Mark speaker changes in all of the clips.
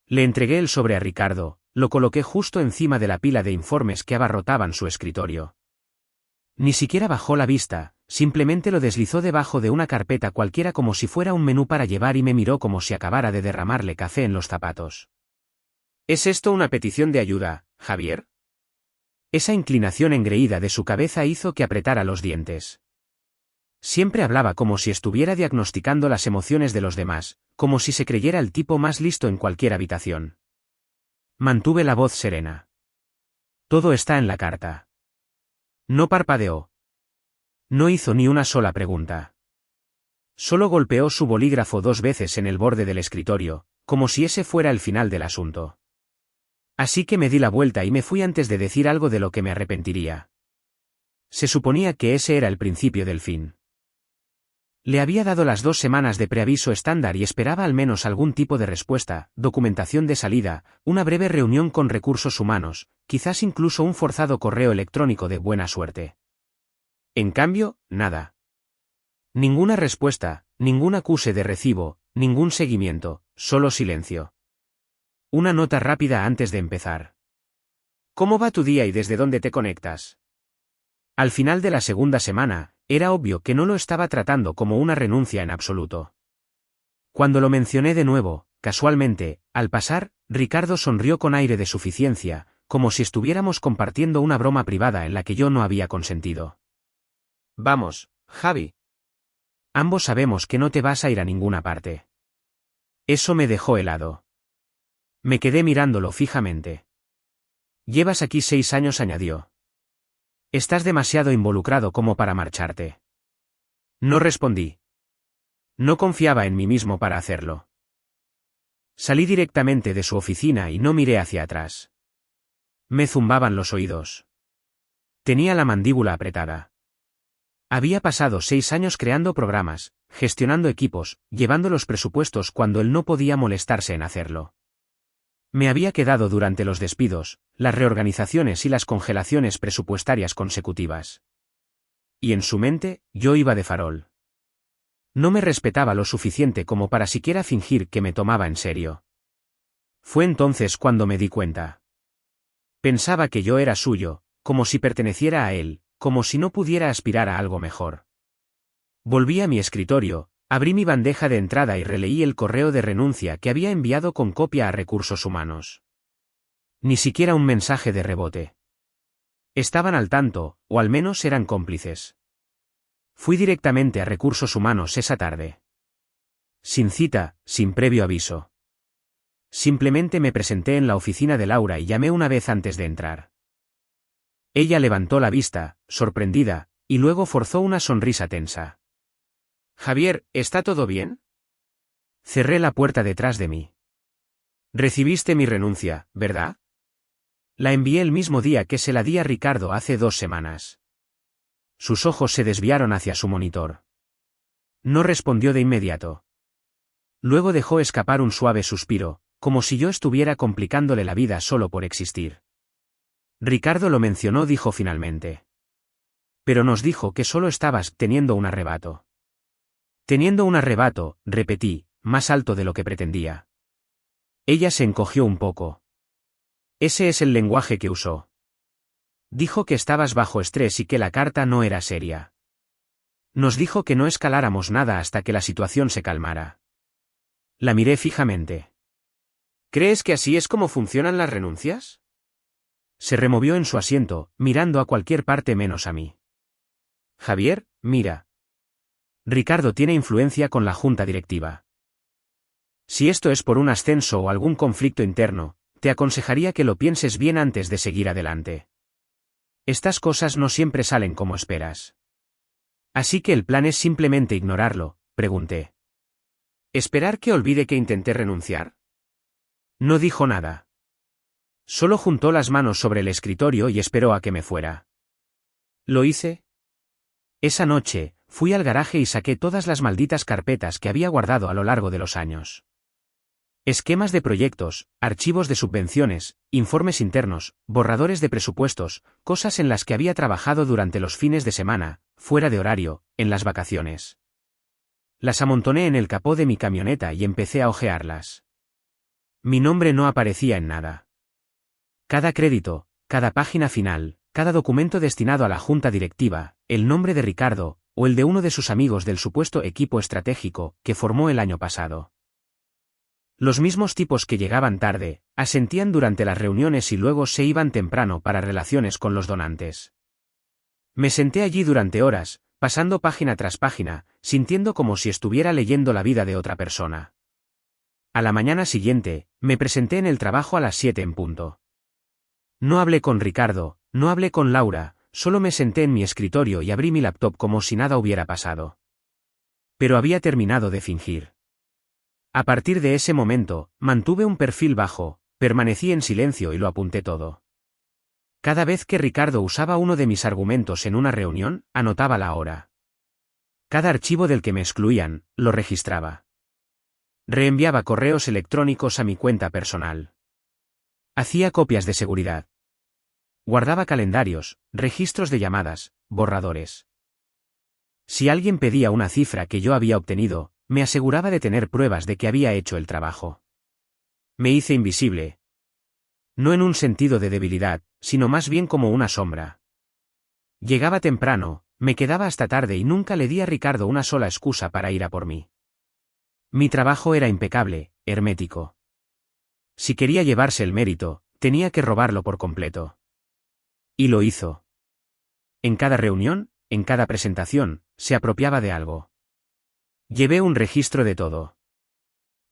Speaker 1: Le entregué el sobre a Ricardo, lo coloqué justo encima de la pila de informes que abarrotaban su escritorio. Ni siquiera bajó la vista, simplemente lo deslizó debajo de una carpeta cualquiera como si fuera un menú para llevar y me miró como si acabara de derramarle café en los zapatos. ¿Es esto una petición de ayuda, Javier? Esa inclinación engreída de su cabeza hizo que apretara los dientes. Siempre hablaba como si estuviera diagnosticando las emociones de los demás, como si se creyera el tipo más listo en cualquier habitación. Mantuve la voz serena. Todo está en la carta. No parpadeó. No hizo ni una sola pregunta. Solo golpeó su bolígrafo 2 veces en el borde del escritorio, como si ese fuera el final del asunto. Así que me di la vuelta y me fui antes de decir algo de lo que me arrepentiría. Se suponía que ese era el principio del fin. Le había dado las 2 semanas de preaviso estándar y esperaba al menos algún tipo de respuesta, documentación de salida, una breve reunión con recursos humanos, quizás incluso un forzado correo electrónico de buena suerte. En cambio, nada. Ninguna respuesta, ningún acuse de recibo, ningún seguimiento, solo silencio. Una nota rápida antes de empezar. ¿Cómo va tu día y desde dónde te conectas? Al final de la segunda semana, era obvio que no lo estaba tratando como una renuncia en absoluto. Cuando lo mencioné de nuevo, casualmente, al pasar, Ricardo sonrió con aire de suficiencia, como si estuviéramos compartiendo una broma privada en la que yo no había consentido. Vamos, Javi. Ambos sabemos que no te vas a ir a ninguna parte. Eso me dejó helado. Me quedé mirándolo fijamente. Llevas aquí 6 años, añadió. Estás demasiado involucrado como para marcharte. No respondí. No confiaba en mí mismo para hacerlo. Salí directamente de su oficina y no miré hacia atrás. Me zumbaban los oídos. Tenía la mandíbula apretada. Había pasado 6 años creando programas, gestionando equipos, llevando los presupuestos cuando él no podía molestarse en hacerlo. Me había quedado durante los despidos, las reorganizaciones y las congelaciones presupuestarias consecutivas. Y en su mente, yo iba de farol. No me respetaba lo suficiente como para siquiera fingir que me tomaba en serio. Fue entonces cuando me di cuenta. Pensaba que yo era suyo, como si perteneciera a él, como si no pudiera aspirar a algo mejor. Volví a mi escritorio, abrí mi bandeja de entrada y releí el correo de renuncia que había enviado con copia a Recursos Humanos. Ni siquiera un mensaje de rebote. Estaban al tanto, o al menos eran cómplices. Fui directamente a Recursos Humanos esa tarde. Sin cita, sin previo aviso. Simplemente me presenté en la oficina de Laura y llamé una vez antes de entrar. Ella levantó la vista, sorprendida, y luego forzó una sonrisa tensa. Javier, ¿está todo bien? Cerré la puerta detrás de mí. Recibiste mi renuncia, ¿verdad? La envié el mismo día que se la di a Ricardo hace 2 semanas. Sus ojos se desviaron hacia su monitor. No respondió de inmediato. Luego dejó escapar un suave suspiro, como si yo estuviera complicándole la vida solo por existir. Ricardo lo mencionó, dijo finalmente. Pero nos dijo que solo estabas teniendo un arrebato. Teniendo un arrebato, repetí, más alto de lo que pretendía. Ella se encogió un poco. Ese es el lenguaje que usó. Dijo que estabas bajo estrés y que la carta no era seria. Nos dijo que no escaláramos nada hasta que la situación se calmara. La miré fijamente. ¿Crees que así es como funcionan las renuncias? Se removió en su asiento, mirando a cualquier parte menos a mí. Javier, mira. Ricardo tiene influencia con la junta directiva. Si esto es por un ascenso o algún conflicto interno, te aconsejaría que lo pienses bien antes de seguir adelante. Estas cosas no siempre salen como esperas. Así que el plan es simplemente ignorarlo, pregunté. ¿Esperar que olvide que intenté renunciar? No dijo nada. Solo juntó las manos sobre el escritorio y esperó a que me fuera. ¿Lo hice? Esa noche, fui al garaje y saqué todas las malditas carpetas que había guardado a lo largo de los años. Esquemas de proyectos, archivos de subvenciones, informes internos, borradores de presupuestos, cosas en las que había trabajado durante los fines de semana, fuera de horario, en las vacaciones. Las amontoné en el capó de mi camioneta y empecé a hojearlas. Mi nombre no aparecía en nada. Cada crédito, cada página final, cada documento destinado a la junta directiva, el nombre de Ricardo, o el de uno de sus amigos del supuesto equipo estratégico que formó el año pasado. Los mismos tipos que llegaban tarde, asentían durante las reuniones y luego se iban temprano para relaciones con los donantes. Me senté allí durante horas, pasando página tras página, sintiendo como si estuviera leyendo la vida de otra persona. A la mañana siguiente, me presenté en el trabajo a las 7 en punto. No hablé con Ricardo, no hablé con Laura, solo me senté en mi escritorio y abrí mi laptop como si nada hubiera pasado. Pero había terminado de fingir. A partir de ese momento, mantuve un perfil bajo, permanecí en silencio y lo apunté todo. Cada vez que Ricardo usaba uno de mis argumentos en una reunión, anotaba la hora. Cada archivo del que me excluían, lo registraba. Reenviaba correos electrónicos a mi cuenta personal. Hacía copias de seguridad. Guardaba calendarios, registros de llamadas, borradores. Si alguien pedía una cifra que yo había obtenido, me aseguraba de tener pruebas de que había hecho el trabajo. Me hice invisible. No en un sentido de debilidad, sino más bien como una sombra. Llegaba temprano, me quedaba hasta tarde y nunca le di a Ricardo una sola excusa para ir a por mí. Mi trabajo era impecable, hermético. Si quería llevarse el mérito, tenía que robarlo por completo. Y lo hizo. En cada reunión, en cada presentación, se apropiaba de algo. Llevé un registro de todo.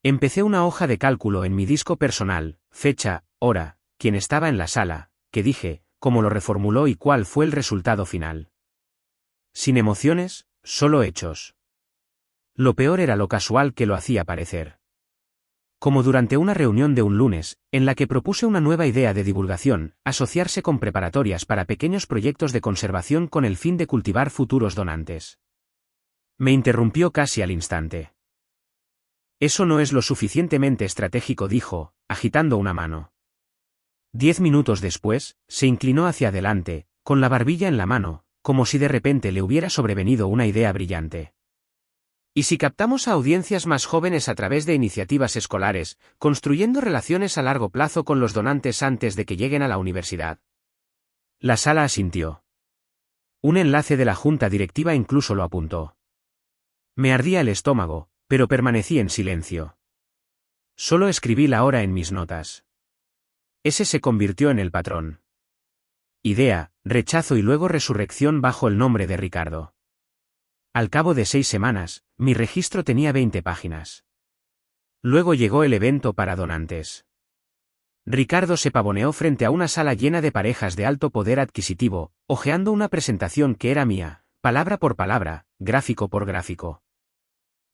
Speaker 1: Empecé una hoja de cálculo en mi disco personal, fecha, hora, quién estaba en la sala, qué dije, cómo lo reformuló y cuál fue el resultado final. Sin emociones, solo hechos. Lo peor era lo casual que lo hacía parecer. Como durante una reunión de un lunes, en la que propuse una nueva idea de divulgación, asociarse con preparatorias para pequeños proyectos de conservación con el fin de cultivar futuros donantes. Me interrumpió casi al instante. Eso no es lo suficientemente estratégico, dijo, agitando una mano. 10 minutos después, se inclinó hacia adelante, con la barbilla en la mano, como si de repente le hubiera sobrevenido una idea brillante. ¿Y si captamos a audiencias más jóvenes a través de iniciativas escolares, construyendo relaciones a largo plazo con los donantes antes de que lleguen a la universidad? La sala asintió. Un enlace de la junta directiva incluso lo apuntó. Me ardía el estómago, pero permanecí en silencio. Solo escribí la hora en mis notas. Ese se convirtió en el patrón. Idea, rechazo y luego resurrección bajo el nombre de Ricardo. Al cabo de 6 semanas, mi registro tenía 20 páginas. Luego llegó el evento para donantes. Ricardo se pavoneó frente a una sala llena de parejas de alto poder adquisitivo, hojeando una presentación que era mía, palabra por palabra, gráfico por gráfico.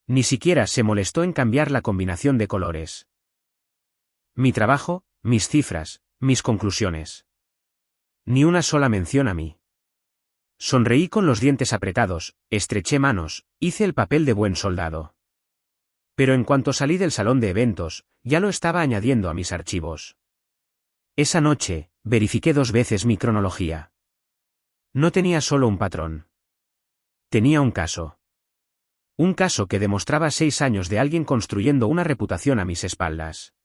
Speaker 1: Ni siquiera se molestó en cambiar la combinación de colores. Mi trabajo, mis cifras, mis conclusiones. Ni una sola mención a mí. Sonreí con los dientes apretados, estreché manos, hice el papel de buen soldado. Pero en cuanto salí del salón de eventos, ya lo estaba añadiendo a mis archivos. Esa noche, verifiqué 2 veces mi cronología. No tenía solo un patrón. Tenía un caso. Un caso que demostraba 6 años de alguien construyendo una reputación a mis espaldas.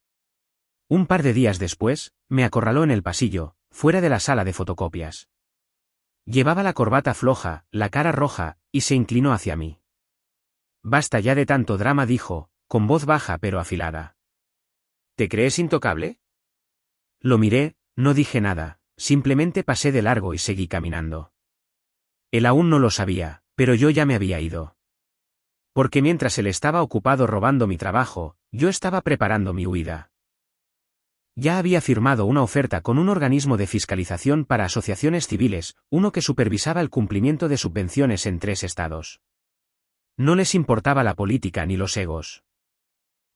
Speaker 1: Un par de días después, me acorraló en el pasillo, fuera de la sala de fotocopias. Llevaba la corbata floja, la cara roja, y se inclinó hacia mí. Basta ya de tanto drama, dijo, con voz baja pero afilada. ¿Te crees intocable? Lo miré, no dije nada, simplemente pasé de largo y seguí caminando. Él aún no lo sabía, pero yo ya me había ido. Porque mientras él estaba ocupado robando mi trabajo, yo estaba preparando mi huida. Ya había firmado una oferta con un organismo de fiscalización para asociaciones civiles, uno que supervisaba el cumplimiento de subvenciones en 3 estados. No les importaba la política ni los egos.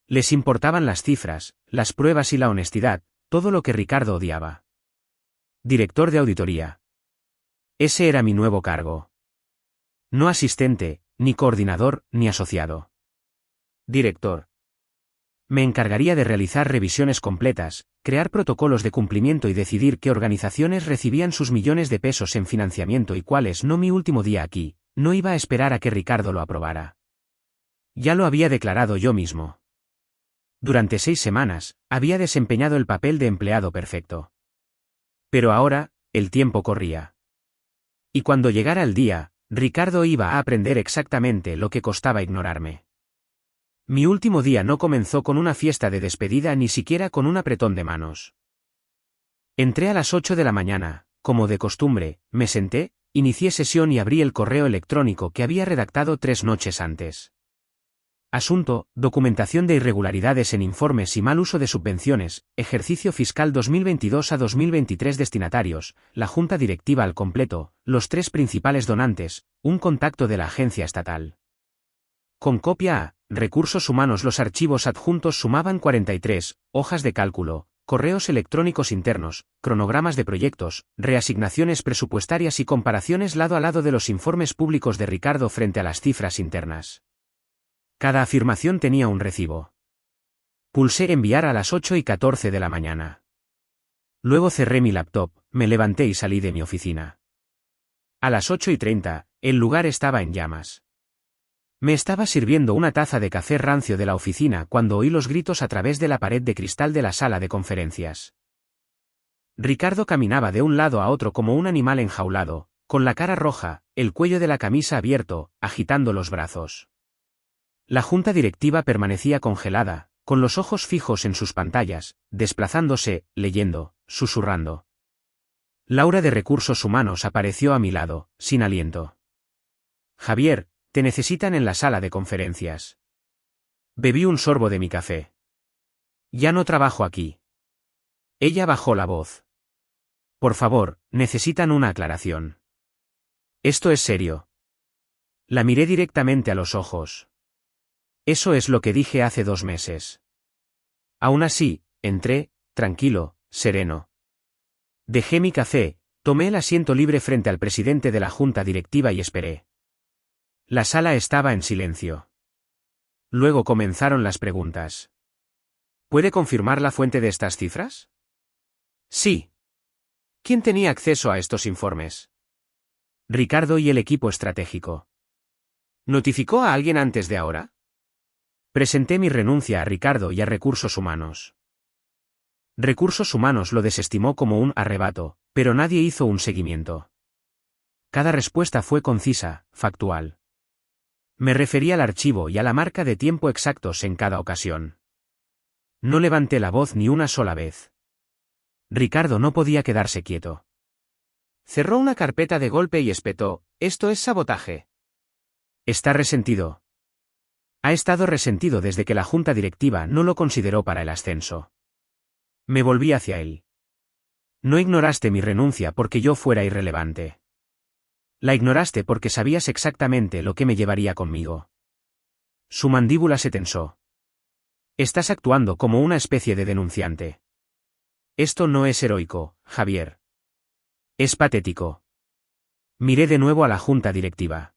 Speaker 1: Les importaban las cifras, las pruebas y la honestidad, todo lo que Ricardo odiaba. Director de auditoría. Ese era mi nuevo cargo. No asistente, ni coordinador, ni asociado. Director. Me encargaría de realizar revisiones completas, crear protocolos de cumplimiento y decidir qué organizaciones recibían sus millones de pesos en financiamiento y cuáles no. Mi último día aquí, no iba a esperar a que Ricardo lo aprobara. Ya lo había declarado yo mismo. Durante 6 semanas, había desempeñado el papel de empleado perfecto. Pero ahora, el tiempo corría. Y cuando llegara el día, Ricardo iba a aprender exactamente lo que costaba ignorarme. Mi último día no comenzó con una fiesta de despedida ni siquiera con un apretón de manos. Entré a las 8 de la mañana, como de costumbre, me senté, inicié sesión y abrí el correo electrónico que había redactado 3 noches antes. Asunto: documentación de irregularidades en informes y mal uso de subvenciones, ejercicio fiscal 2022 a 2023. Destinatarios: la Junta Directiva al completo, los 3 principales donantes, un contacto de la agencia estatal. Con copia a Recursos Humanos. Los archivos adjuntos sumaban 43 hojas de cálculo, correos electrónicos internos, cronogramas de proyectos, reasignaciones presupuestarias y comparaciones lado a lado de los informes públicos de Ricardo frente a las cifras internas. Cada afirmación tenía un recibo. Pulsé enviar a las 8:14 de la mañana. Luego cerré mi laptop, me levanté y salí de mi oficina. A las 8:30, el lugar estaba en llamas. Me estaba sirviendo una taza de café rancio de la oficina cuando oí los gritos a través de la pared de cristal de la sala de conferencias. Ricardo caminaba de un lado a otro como un animal enjaulado, con la cara roja, el cuello de la camisa abierto, agitando los brazos. La junta directiva permanecía congelada, con los ojos fijos en sus pantallas, desplazándose, leyendo, susurrando. Laura de Recursos Humanos apareció a mi lado, sin aliento. Javier, te necesitan en la sala de conferencias. Bebí un sorbo de mi café. Ya no trabajo aquí. Ella bajó la voz. Por favor, necesitan una aclaración. Esto es serio. La miré directamente a los ojos. Eso es lo que dije hace 2 meses. Aún así, entré, tranquilo, sereno. Dejé mi café, tomé el asiento libre frente al presidente de la junta directiva y esperé. La sala estaba en silencio. Luego comenzaron las preguntas. ¿Puede confirmar la fuente de estas cifras? Sí. ¿Quién tenía acceso a estos informes? Ricardo y el equipo estratégico. ¿Notificó a alguien antes de ahora? Presenté mi renuncia a Ricardo y a Recursos Humanos. Recursos Humanos lo desestimó como un arrebato, pero nadie hizo un seguimiento. Cada respuesta fue concisa, factual. Me refería al archivo y a la marca de tiempo exactos en cada ocasión. No levanté la voz ni una sola vez. Ricardo no podía quedarse quieto. Cerró una carpeta de golpe y espetó: «Esto es sabotaje». Está resentido. Ha estado resentido desde que la junta directiva no lo consideró para el ascenso. Me volví hacia él. No ignoraste mi renuncia porque yo fuera irrelevante. La ignoraste porque sabías exactamente lo que me llevaría conmigo. Su mandíbula se tensó. Estás actuando como una especie de denunciante. Esto no es heroico, Javier. Es patético. Miré de nuevo a la junta directiva.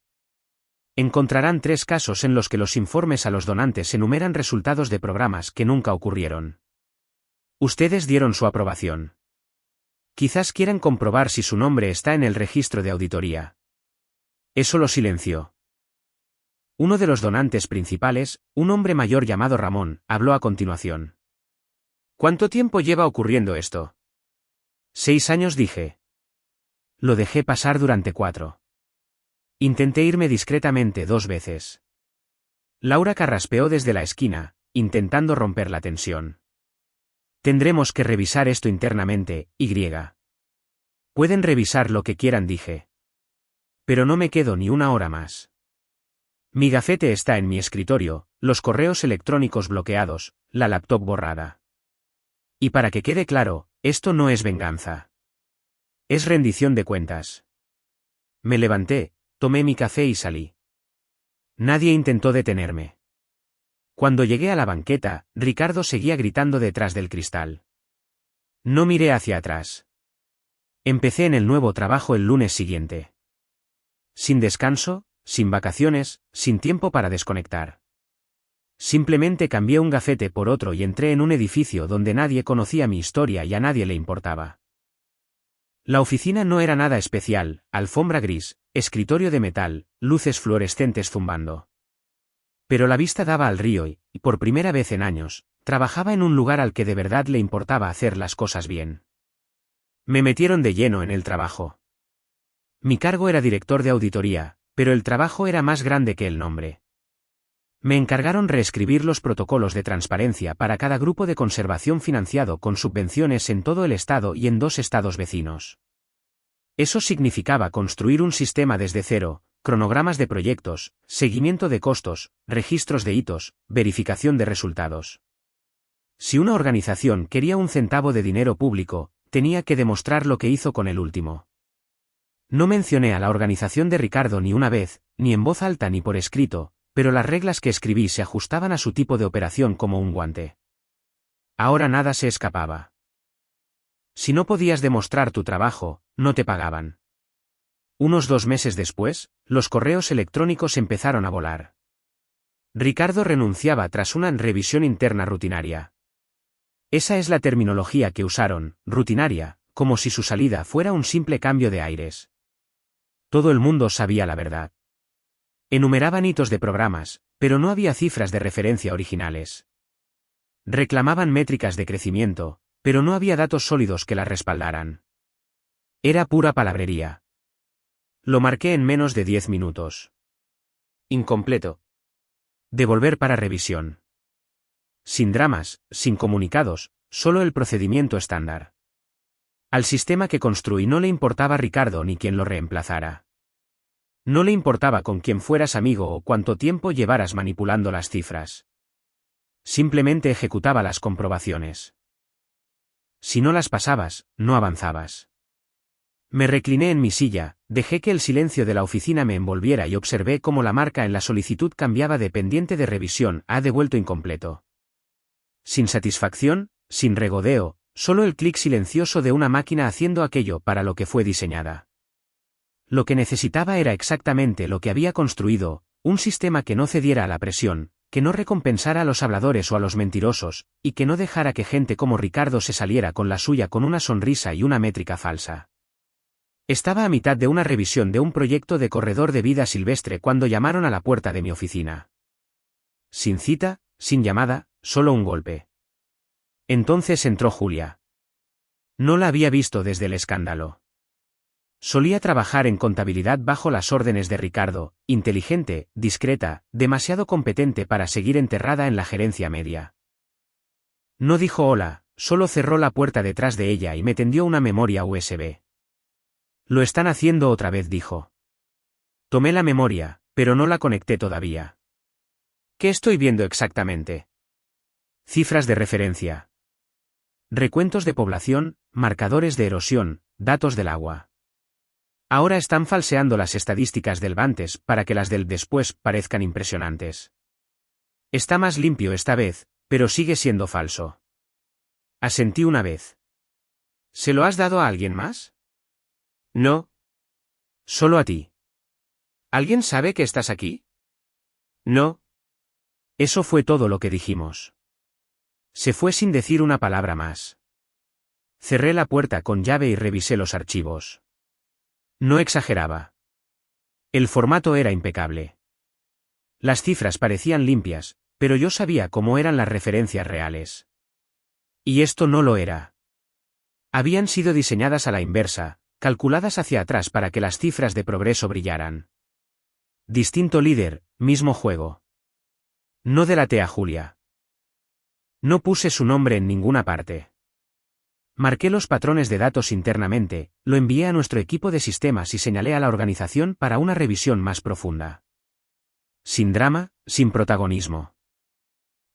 Speaker 1: Encontrarán 3 casos en los que los informes a los donantes enumeran resultados de programas que nunca ocurrieron. Ustedes dieron su aprobación. Quizás quieran comprobar si su nombre está en el registro de auditoría. Eso lo silenció. Uno de los donantes principales, un hombre mayor llamado Ramón, habló a continuación. ¿Cuánto tiempo lleva ocurriendo esto? 6 años, dije. Lo dejé pasar durante 4. Intenté irme discretamente 2 veces. Laura carraspeó desde la esquina, intentando romper la tensión. Tendremos que revisar esto internamente, Y. Pueden revisar lo que quieran, dije. Pero no me quedo ni una hora más. Mi gafete está en mi escritorio, los correos electrónicos bloqueados, la laptop borrada. Y para que quede claro, esto no es venganza. Es rendición de cuentas. Me levanté, tomé mi café y salí. Nadie intentó detenerme. Cuando llegué a la banqueta, Ricardo seguía gritando detrás del cristal. No miré hacia atrás. Empecé en el nuevo trabajo el lunes siguiente. Sin descanso, sin vacaciones, sin tiempo para desconectar. Simplemente cambié un gafete por otro y entré en un edificio donde nadie conocía mi historia y a nadie le importaba. La oficina no era nada especial: alfombra gris, escritorio de metal, luces fluorescentes zumbando. Pero la vista daba al río y, por primera vez en años, trabajaba en un lugar al que de verdad le importaba hacer las cosas bien. Me metieron de lleno en el trabajo. Mi cargo era director de auditoría, pero el trabajo era más grande que el nombre. Me encargaron reescribir los protocolos de transparencia para cada grupo de conservación financiado con subvenciones en todo el estado y en 2 estados vecinos. Eso significaba construir un sistema desde cero, cronogramas de proyectos, seguimiento de costos, registros de hitos, verificación de resultados. Si una organización quería un centavo de dinero público, tenía que demostrar lo que hizo con el último. No mencioné a la organización de Ricardo ni una vez, ni en voz alta ni por escrito, pero las reglas que escribí se ajustaban a su tipo de operación como un guante. Ahora nada se escapaba. Si no podías demostrar tu trabajo, no te pagaban. Unos 2 meses después, los correos electrónicos empezaron a volar. Ricardo renunciaba tras una revisión interna rutinaria. Esa es la terminología que usaron, rutinaria, como si su salida fuera un simple cambio de aires. Todo el mundo sabía la verdad. Enumeraban hitos de programas, pero no había cifras de referencia originales. Reclamaban métricas de crecimiento, pero no había datos sólidos que las respaldaran. Era pura palabrería. Lo marqué en menos de 10 minutos. Incompleto. Devolver para revisión. Sin dramas, sin comunicados, solo el procedimiento estándar. Al sistema que construí no le importaba Ricardo ni quien lo reemplazara. No le importaba con quién fueras amigo o cuánto tiempo llevaras manipulando las cifras. Simplemente ejecutaba las comprobaciones. Si no las pasabas, no avanzabas. Me recliné en mi silla, dejé que el silencio de la oficina me envolviera y observé cómo la marca en la solicitud cambiaba de pendiente de revisión a devuelto incompleto. Sin satisfacción, sin regodeo, solo el clic silencioso de una máquina haciendo aquello para lo que fue diseñada. Lo que necesitaba era exactamente lo que había construido, un sistema que no cediera a la presión, que no recompensara a los habladores o a los mentirosos, y que no dejara que gente como Ricardo se saliera con la suya con una sonrisa y una métrica falsa. Estaba a mitad de una revisión de un proyecto de corredor de vida silvestre cuando llamaron a la puerta de mi oficina. Sin cita, sin llamada, solo un golpe. Entonces entró Julia. No la había visto desde el escándalo. Solía trabajar en contabilidad bajo las órdenes de Ricardo, inteligente, discreta, demasiado competente para seguir enterrada en la gerencia media. No dijo hola, solo cerró la puerta detrás de ella y me tendió una memoria USB. Lo están haciendo otra vez, dijo. Tomé la memoria, pero no la conecté todavía. ¿Qué estoy viendo exactamente? Cifras de referencia. Recuentos de población, marcadores de erosión, datos del agua. Ahora están falseando las estadísticas del antes para que las del después parezcan impresionantes. Está más limpio esta vez, pero sigue siendo falso. Asentí una vez. ¿Se lo has dado a alguien más? No. Solo a ti. ¿Alguien sabe que estás aquí? No. Eso fue todo lo que dijimos. Se fue sin decir una palabra más. Cerré la puerta con llave y revisé los archivos. No exageraba. El formato era impecable. Las cifras parecían limpias, pero yo sabía cómo eran las referencias reales. Y esto no lo era. Habían sido diseñadas a la inversa, calculadas hacia atrás para que las cifras de progreso brillaran. Distinto líder, mismo juego. No delaté a Julia. No puse su nombre en ninguna parte. Marqué los patrones de datos internamente, lo envié a nuestro equipo de sistemas y señalé a la organización para una revisión más profunda. Sin drama, sin protagonismo.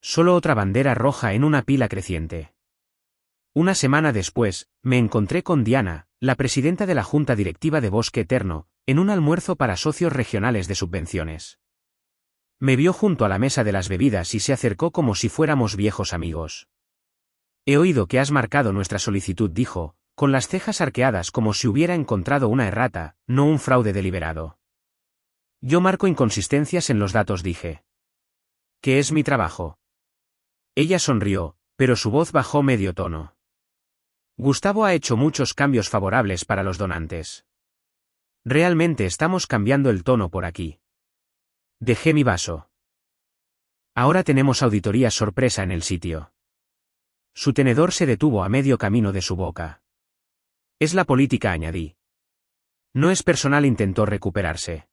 Speaker 1: Solo otra bandera roja en una pila creciente. Una semana después, me encontré con Diana, la presidenta de la Junta Directiva de Bosque Eterno, en un almuerzo para socios regionales de subvenciones. Me vio junto a la mesa de las bebidas y se acercó como si fuéramos viejos amigos. He oído que has marcado nuestra solicitud, dijo, con las cejas arqueadas como si hubiera encontrado una errata, no un fraude deliberado. Yo marco inconsistencias en los datos, dije. ¿Qué es mi trabajo? Ella sonrió, pero su voz bajó medio tono. Gustavo ha hecho muchos cambios favorables para los donantes. Realmente estamos cambiando el tono por aquí. Dejé mi vaso. Ahora tenemos auditoría sorpresa en el sitio. Su tenedor se detuvo a medio camino de su boca. Es la política, añadí. No es personal, intentó recuperarse.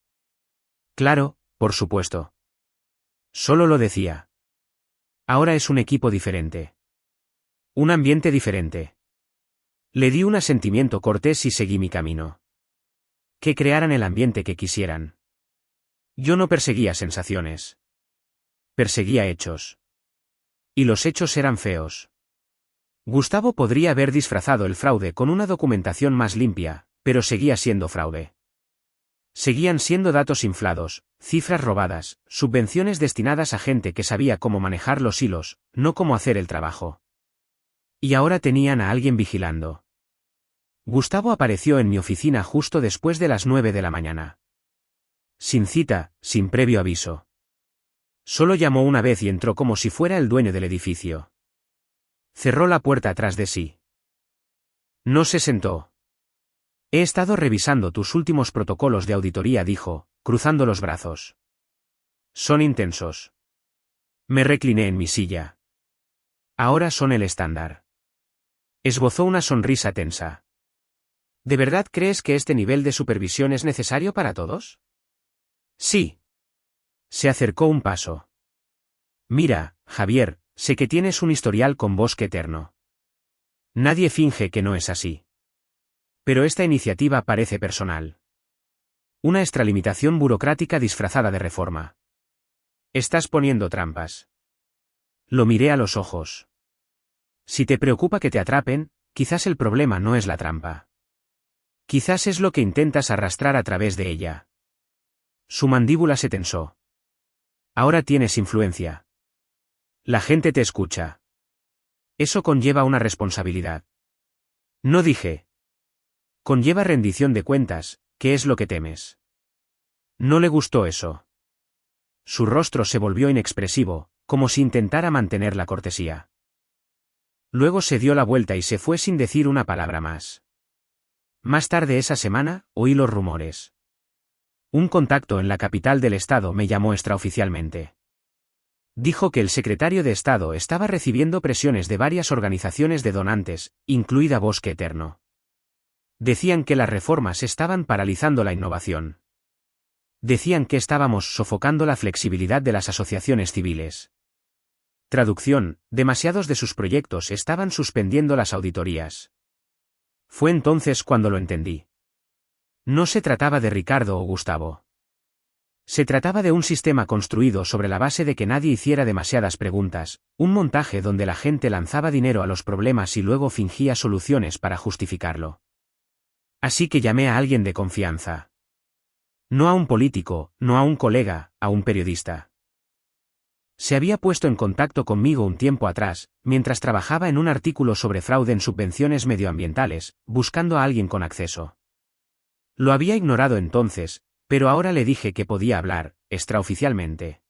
Speaker 1: Claro, por supuesto. Solo lo decía. Ahora es un equipo diferente. Un ambiente diferente. Le di un asentimiento cortés y seguí mi camino. Que crearan el ambiente que quisieran. Yo no perseguía sensaciones. Perseguía hechos. Y los hechos eran feos. Gustavo podría haber disfrazado el fraude con una documentación más limpia, pero seguía siendo fraude. Seguían siendo datos inflados, cifras robadas, subvenciones destinadas a gente que sabía cómo manejar los hilos, no cómo hacer el trabajo. Y ahora tenían a alguien vigilando. Gustavo apareció en mi oficina justo después de las 9 de la mañana. Sin cita, sin previo aviso. Solo llamó una vez y entró como si fuera el dueño del edificio. Cerró la puerta atrás de sí. No se sentó. He estado revisando tus últimos protocolos de auditoría, dijo, cruzando los brazos. Son intensos. Me recliné en mi silla. Ahora son el estándar. Esbozó una sonrisa tensa. ¿De verdad crees que este nivel de supervisión es necesario para todos? Sí. Se acercó un paso. Mira, Javier, sé que tienes un historial con Bosque Eterno. Nadie finge que no es así. Pero esta iniciativa parece personal. Una extralimitación burocrática disfrazada de reforma. Estás poniendo trampas. Lo miré a los ojos. Si te preocupa que te atrapen, quizás el problema no es la trampa. Quizás es lo que intentas arrastrar a través de ella. Su mandíbula se tensó. Ahora tienes influencia. La gente te escucha. Eso conlleva una responsabilidad. No dije. Conlleva rendición de cuentas, ¿qué es lo que temes? No le gustó eso. Su rostro se volvió inexpresivo, como si intentara mantener la cortesía. Luego se dio la vuelta y se fue sin decir una palabra más. Más tarde esa semana, oí los rumores. Un contacto en la capital del estado me llamó extraoficialmente. Dijo que el secretario de Estado estaba recibiendo presiones de varias organizaciones de donantes, incluida Bosque Eterno. Decían que las reformas estaban paralizando la innovación. Decían que estábamos sofocando la flexibilidad de las asociaciones civiles. Traducción, demasiados de sus proyectos estaban suspendiendo las auditorías. Fue entonces cuando lo entendí. No se trataba de Ricardo o Gustavo. Se trataba de un sistema construido sobre la base de que nadie hiciera demasiadas preguntas, un montaje donde la gente lanzaba dinero a los problemas y luego fingía soluciones para justificarlo. Así que llamé a alguien de confianza. No a un político, no a un colega, a un periodista. Se había puesto en contacto conmigo un tiempo atrás, mientras trabajaba en un artículo sobre fraude en subvenciones medioambientales, buscando a alguien con acceso. Lo había ignorado entonces, pero ahora le dije que podía hablar, extraoficialmente.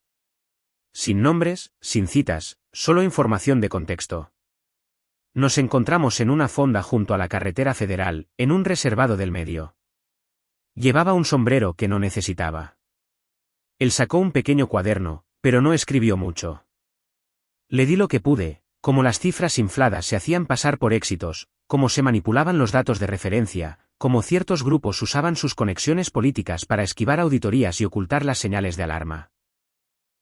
Speaker 1: Sin nombres, sin citas, solo información de contexto. Nos encontramos en una fonda junto a la carretera federal, en un reservado del medio. Llevaba un sombrero que no necesitaba. Él sacó un pequeño cuaderno, pero no escribió mucho. Le di lo que pude, cómo las cifras infladas se hacían pasar por éxitos, cómo se manipulaban los datos de referencia, cómo ciertos grupos usaban sus conexiones políticas para esquivar auditorías y ocultar las señales de alarma.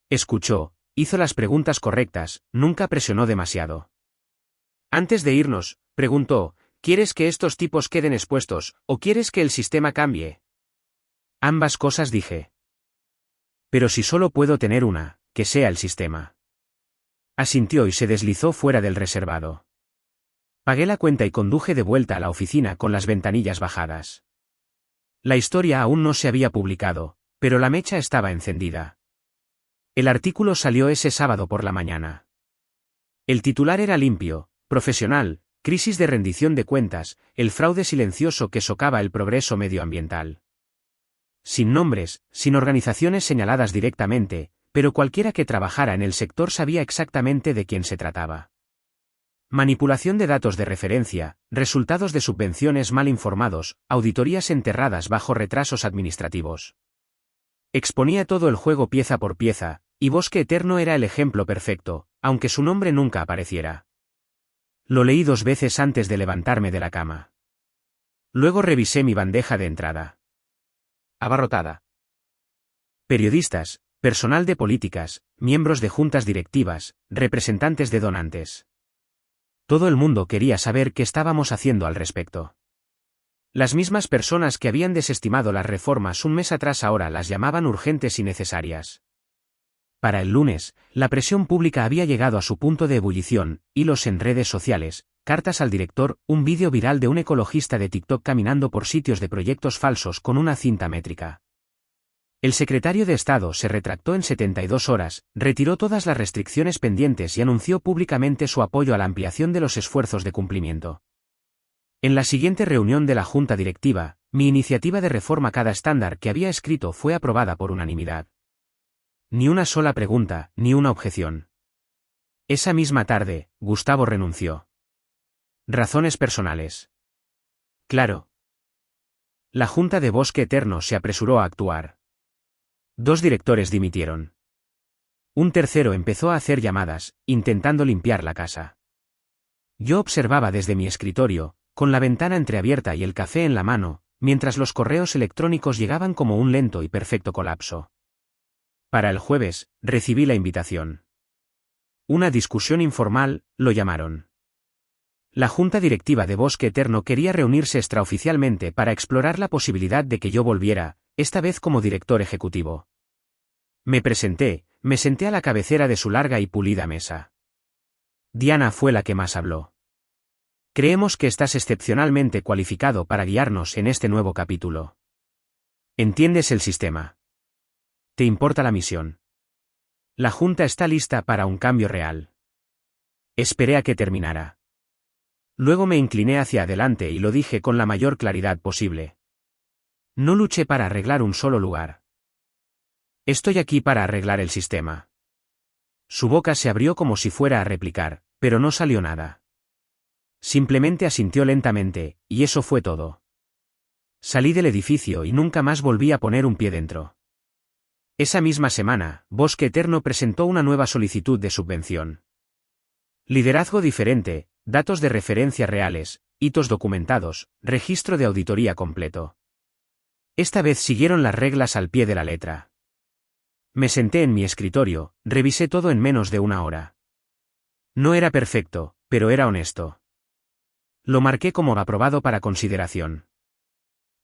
Speaker 1: Escuchó, hizo las preguntas correctas, nunca presionó demasiado. Antes de irnos, preguntó, ¿quieres que estos tipos queden expuestos, o quieres que el sistema cambie? Ambas cosas, dije. Pero si solo puedo tener una, que sea el sistema. Asintió y se deslizó fuera del reservado. Pagué la cuenta y conduje de vuelta a la oficina con las ventanillas bajadas. La historia aún no se había publicado, pero la mecha estaba encendida. El artículo salió ese sábado por la mañana. El titular era limpio, profesional, crisis de rendición de cuentas, el fraude silencioso que socava el progreso medioambiental. Sin nombres, sin organizaciones señaladas directamente, pero cualquiera que trabajara en el sector sabía exactamente de quién se trataba. Manipulación de datos de referencia, resultados de subvenciones mal informados, auditorías enterradas bajo retrasos administrativos. Exponía todo el juego pieza por pieza, y Bosque Eterno era el ejemplo perfecto, aunque su nombre nunca apareciera. Lo leí 2 veces antes de levantarme de la cama. Luego revisé mi bandeja de entrada. Abarrotada. Periodistas, personal de políticas, miembros de juntas directivas, representantes de donantes. Todo el mundo quería saber qué estábamos haciendo al respecto. Las mismas personas que habían desestimado las reformas un mes atrás ahora las llamaban urgentes y necesarias. Para el lunes, la presión pública había llegado a su punto de ebullición, hilos en redes sociales, cartas al director, un vídeo viral de un ecologista de TikTok caminando por sitios de proyectos falsos con una cinta métrica. El secretario de Estado se retractó en 72 horas, retiró todas las restricciones pendientes y anunció públicamente su apoyo a la ampliación de los esfuerzos de cumplimiento. En la siguiente reunión de la Junta Directiva, mi iniciativa de reforma cada estándar que había escrito fue aprobada por unanimidad. Ni una sola pregunta, ni una objeción. Esa misma tarde, Gustavo renunció. Razones personales. Claro. La Junta de Bosque Eterno se apresuró a actuar. 2 directores dimitieron. Un tercero empezó a hacer llamadas, intentando limpiar la casa. Yo observaba desde mi escritorio, con la ventana entreabierta y el café en la mano, mientras los correos electrónicos llegaban como un lento y perfecto colapso. Para el jueves, recibí la invitación. Una discusión informal, lo llamaron. La Junta Directiva de Bosque Eterno quería reunirse extraoficialmente para explorar la posibilidad de que yo volviera, esta vez como director ejecutivo. Me presenté, me senté a la cabecera de su larga y pulida mesa. Diana fue la que más habló. Creemos que estás excepcionalmente cualificado para guiarnos en este nuevo capítulo. ¿Entiendes el sistema? ¿Te importa la misión? La Junta está lista para un cambio real. Esperé a que terminara. Luego me incliné hacia adelante y lo dije con la mayor claridad posible. No luché para arreglar un solo lugar. Estoy aquí para arreglar el sistema. Su boca se abrió como si fuera a replicar, pero no salió nada. Simplemente asintió lentamente, y eso fue todo. Salí del edificio y nunca más volví a poner un pie dentro. Esa misma semana, Bosque Eterno presentó una nueva solicitud de subvención. Liderazgo diferente, datos de referencia reales, hitos documentados, registro de auditoría completo. Esta vez siguieron las reglas al pie de la letra. Me senté en mi escritorio, revisé todo en menos de 1 hora. No era perfecto, pero era honesto. Lo marqué como aprobado para consideración.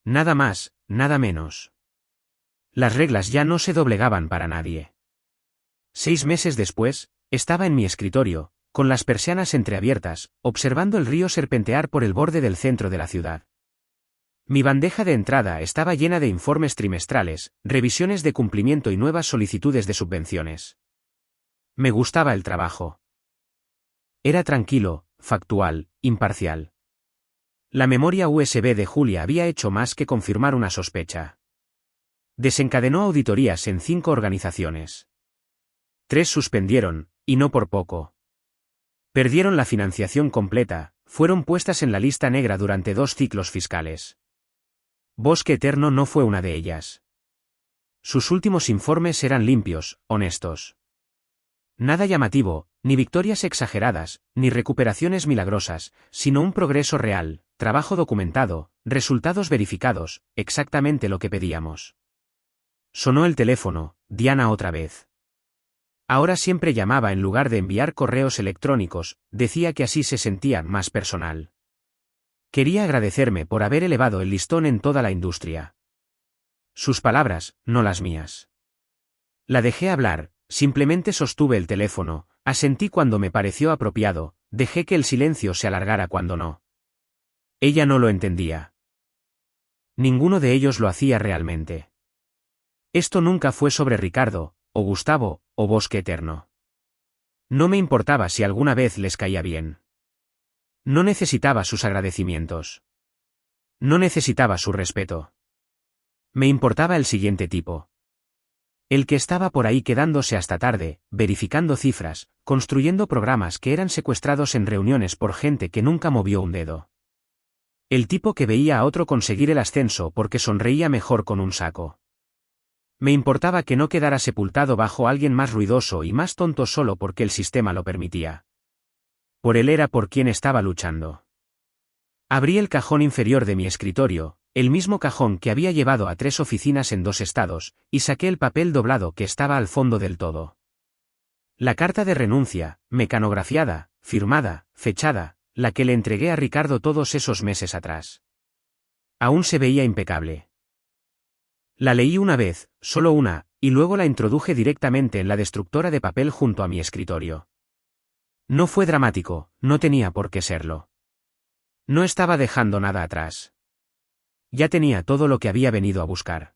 Speaker 1: Nada más, nada menos. Las reglas ya no se doblegaban para nadie. 6 meses después, estaba en mi escritorio, con las persianas entreabiertas, observando el río serpentear por el borde del centro de la ciudad. Mi bandeja de entrada estaba llena de informes trimestrales, revisiones de cumplimiento y nuevas solicitudes de subvenciones. Me gustaba el trabajo. Era tranquilo, factual, imparcial. La memoria USB de Julia había hecho más que confirmar una sospecha. Desencadenó auditorías en 5 organizaciones. 3 suspendieron, y no por poco. Perdieron la financiación completa, fueron puestas en la lista negra durante 2 ciclos fiscales. Bosque Eterno no fue una de ellas. Sus últimos informes eran limpios, honestos. Nada llamativo, ni victorias exageradas, ni recuperaciones milagrosas, sino un progreso real, trabajo documentado, resultados verificados, exactamente lo que pedíamos. Sonó el teléfono, Diana otra vez. Ahora siempre llamaba en lugar de enviar correos electrónicos, decía que así se sentía más personal. Quería agradecerme por haber elevado el listón en toda la industria. Sus palabras, no las mías. La dejé hablar, simplemente sostuve el teléfono, asentí cuando me pareció apropiado, dejé que el silencio se alargara cuando no. Ella no lo entendía. Ninguno de ellos lo hacía realmente. Esto nunca fue sobre Ricardo, o Gustavo, o Bosque Eterno. No me importaba si alguna vez les caía bien. No necesitaba sus agradecimientos. No necesitaba su respeto. Me importaba el siguiente tipo. El que estaba por ahí quedándose hasta tarde, verificando cifras, construyendo programas que eran secuestrados en reuniones por gente que nunca movió un dedo. El tipo que veía a otro conseguir el ascenso porque sonreía mejor con un saco. Me importaba que no quedara sepultado bajo alguien más ruidoso y más tonto solo porque el sistema lo permitía. Por él era por quien estaba luchando. Abrí el cajón inferior de mi escritorio, el mismo cajón que había llevado a 3 oficinas en 2 estados, y saqué el papel doblado que estaba al fondo del todo. La carta de renuncia, mecanografiada, firmada, fechada, la que le entregué a Ricardo todos esos meses atrás. Aún se veía impecable. La leí una vez, solo una, y luego la introduje directamente en la destructora de papel junto a mi escritorio. No fue dramático, no tenía por qué serlo. No estaba dejando nada atrás. Ya tenía todo lo que había venido a buscar.